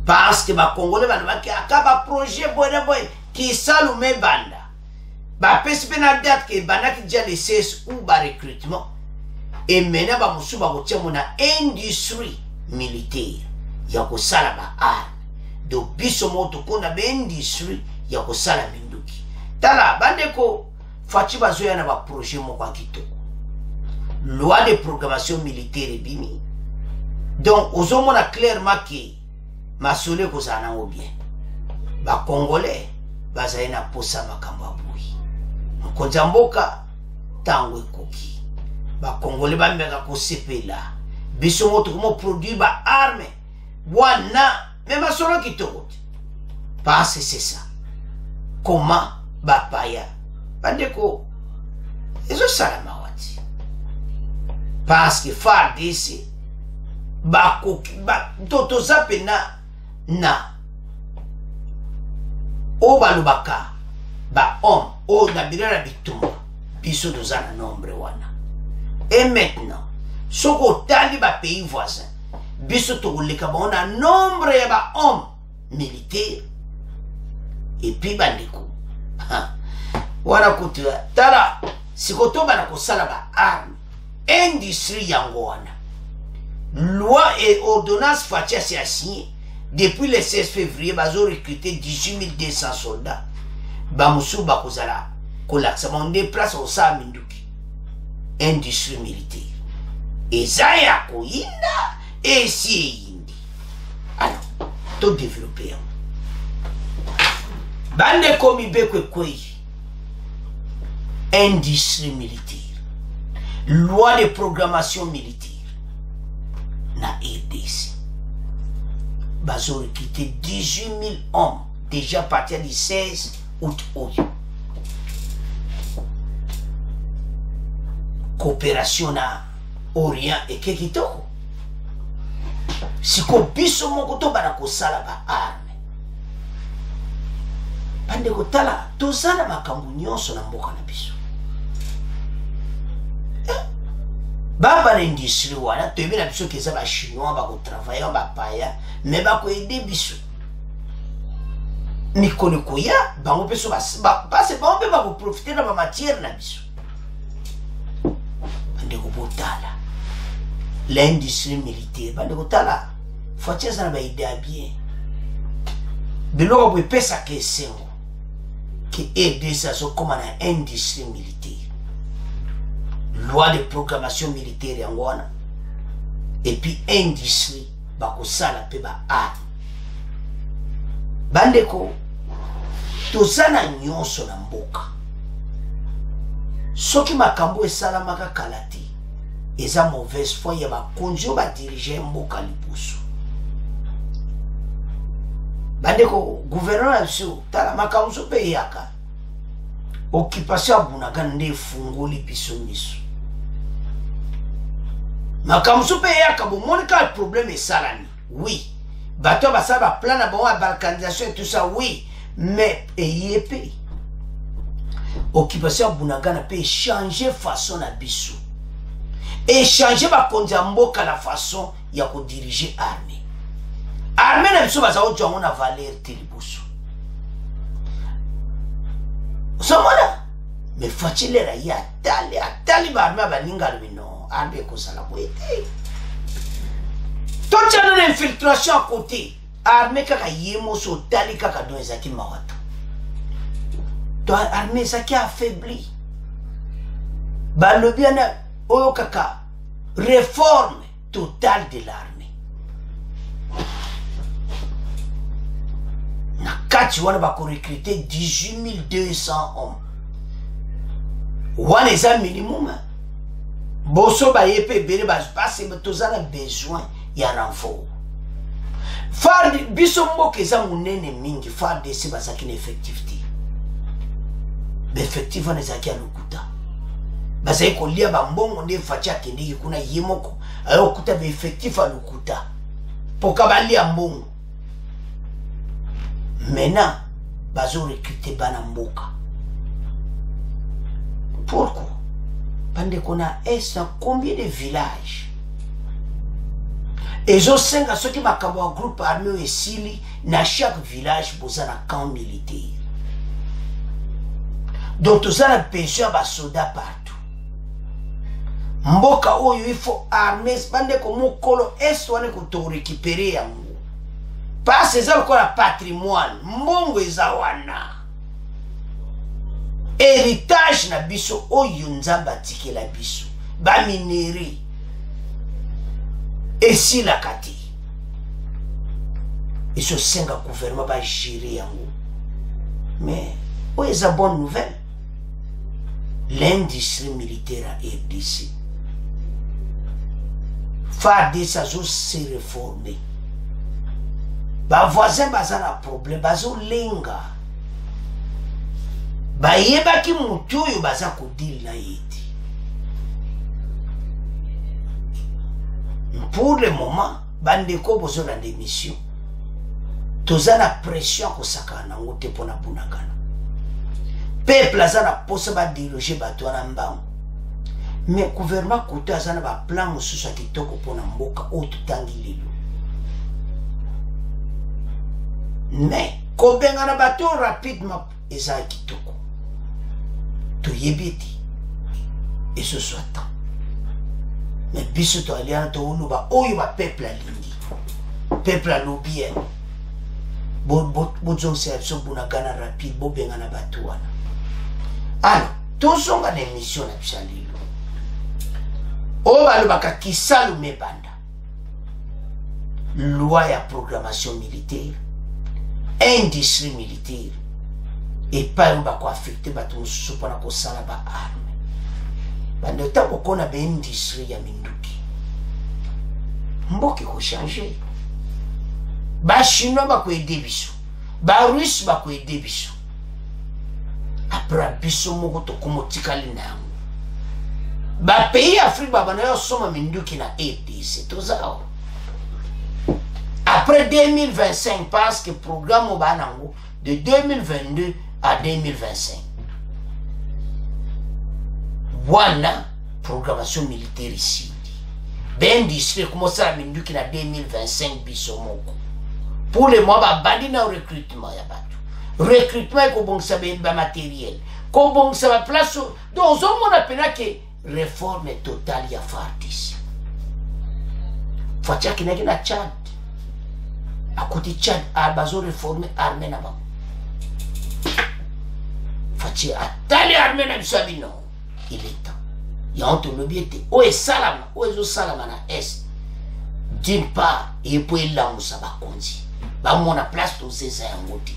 Parce que ba Congolais banabaki akaba projet boy qui salume banda. Ba PSP na date que banaki déjà les 16 ou ba recrutement et maintenant ba musu ba kotia mona industrie militaire ya ko sala ba arme. Donc biso moto kona ba industrie ya ko sala minduki. Tala bandeko Fachi bazoya na ba projet moko kitoko. Loi de programmation militaire bimi. Donc ozomona clairement que masole kozana ngo bien. Ba Congolais bazaye na posa makambo abui. Konza mboka tango ekoki. Ba Congolais ba meka ko sepela. Biso moto komo produire ba arme. Wana même masolo kitoko. Parce que c'est ça. Comment ba paya bandeko ezo salama wati parce que FARDC bakoki toto zape na o balubaka ba homme o na bilala bitumba biso tozana nombre wana et maintenant soko tali ba pays voisin biso tokoleka baona nombre ya ba homme militaire et puis bandeko wana kutua tala sikoto bana kosala ba arme industrie yango wana loi et ordonnance Fachi a signé depuis le 16 février bazo recruter 18 200 soldats ba musu ba kozala kolaksa mon déplace au sa minduki industrie militaire ezaya koyinda et si yindi alors tout développer bande komi bekwe kwei industrie militaire, loi de programmation militaire, na RDC. Bazo recruté 18 000 hommes déjà à partir du 16 août. Coopération na Orient et Kekitoko. Si ko biso moko to bana ko sala ba arme. Bande ko tala to sala makambu nyonso na mboka na biso. Baba l'industrie wana to yebina biso keza ba chinois ba ko travailler ba paya mais ba ko aider biso mikolo koya bango peso ba parce ba on peut ba ko profiter de ba matière na biso bande ko botala l'industrie militaire bande ko tala Fachi sana ba idea bien biloko bo pesa ke sengo qui aide ça so comme na industrie militaire. Loi de programmation militaire yangwana et puis industrie bako sala pe ba art bandeko tozana nyonso na mboka soki makambo esalamaka kala te eza mauvaise foi ya bakonzi oyo badirige mboka lipusu bandeko gouvernement na biso tala makambo so mpe eyaka occupation ya bunagana nde efungoli biso miso Makamsu pe yaka bomonika le problème est salami. Oui. Bato ba ça ba plan na bon balkanisation et tout ça oui, mais eyep. Occupation Bunagana peut changer façon na biso. Et changer ba kondiamboka la façon ya ko diriger armée. Armée na biso ba za ojo na valeur telibuso. Somona mais facile ya tali ba armée ba ninga no armée ko sala ko ete. Tout ça une infiltration à côté. Armée kaka yemo so tali kaka don ezaki mawata. Toi armée ça qui affaibli. Ba le bien oyo kaka réforme totale de l'armée. Na kati wana ba ko recruter 18 200 hommes. Wana eza minimum. Boso ba yepe bele ba passe mais tozana besoin ya renfort. Far biso mboke za munene mingi far de se basaki na effectivité. Be effectif on ezaki alukuta. Basai ko lia ba mbongo nde facha kende kuna yemoko ayo kuta be effectif alukuta. Poka balia mbongo. Maintenant bazo recruter bana mboka. Pourquoi? Parce qu'on a combien de villages? Et je sais que ceux qui m'ont un groupe armé et sili, dans chaque village, vous avez un camp militaire. Donc, vous avez besoin de soldats partout. Mboka oyo il faut armer, bande ko mokolo est wane ko to récupérer yango. Parce que ça ko la patrimoine, mbongo ezawana. Héritage na biso oyo nzamba tikela biso. Ba mineri. Et si la kati. Et ce 5 gouvernement va gérer yango. Mais où est la bonne nouvelle? L'industrie militaire à RDC. FARDC ça se réformer. Ba voisin bazana problème bazo lenga. Ba yeba ki mutu yo baza ko deal na yeti. Pour le moment, bandeko bozo na démission. Tozana pression ko sakana ngote pona Bunagana. Peuple azana posa ba déloger bato na mbango. Mais gouvernement kote azana ba plan mususu kitoko pona mboka o tutangi lelo. Mais ko benga na bato rapidement eza kitoko. To yebiti. Et ce soit temps. Mais biso to aliana to uluba oyo ba peuple alingi. Peuple alobien. Bozo se Bunagana rapide bo benga na bato wana. Alors, tozonga na émission na psalilo. O balobaka kisalu mebanda. Loi ya programmation militaire, industrie militaire, et pas on va quoi affecter bato mususu pona ko sala ba arme. Bande ta ko na be industrie ya minduki. Mboke ko changer. Ba chinois ba ko aider biso. Ba russe ba ko aider biso. Après biso moko to komotikali na yango. Ba pays Afrique ba bana yo soma minduki na RDC to zao. Après 2025 parce que programme banango de 2022 à 2025. Voilà programmation militaire ici. Ben industrie commence à minduki na 2025 biso moko. Pour le mois ba bandi na recrutement ya bato. Recrutement ko bon sabe ba matériel. Ko bon sabe place donc on appelle que réforme totale ya FARDC. Fatia kinaki na Tchad. À côté Tchad a bazo réformer armée na ba. Fatia atali armée na bisabino. Il est temps. Il y a un autonobiété. O est salama, o est salama na est. D'une part, et puis là on s'aba konzi. Ba mona place to zeza yangote.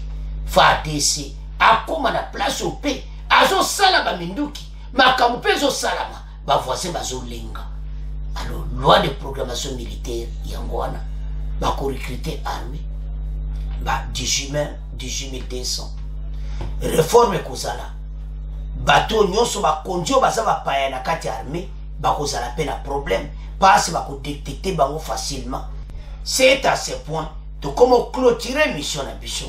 FARDC akoma na place au pe. Azo salama minduki. Makamu pe zo salama. Ba voisin bazo lenga. Alors, loi de programmation militaire yangwana. Ba ko recruter armée. Ba 18 200. Réforme kozala. Bato nyonso ba kondio baza ba paya na kati armée bakozala pe na problème parce bako détecter bango facilement. C'est à ce point de comment clôturer mission na biso.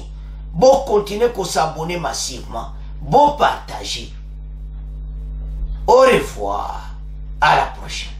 Bon continuer à s'abonner massivement, bon partager. Au revoir, à la prochaine.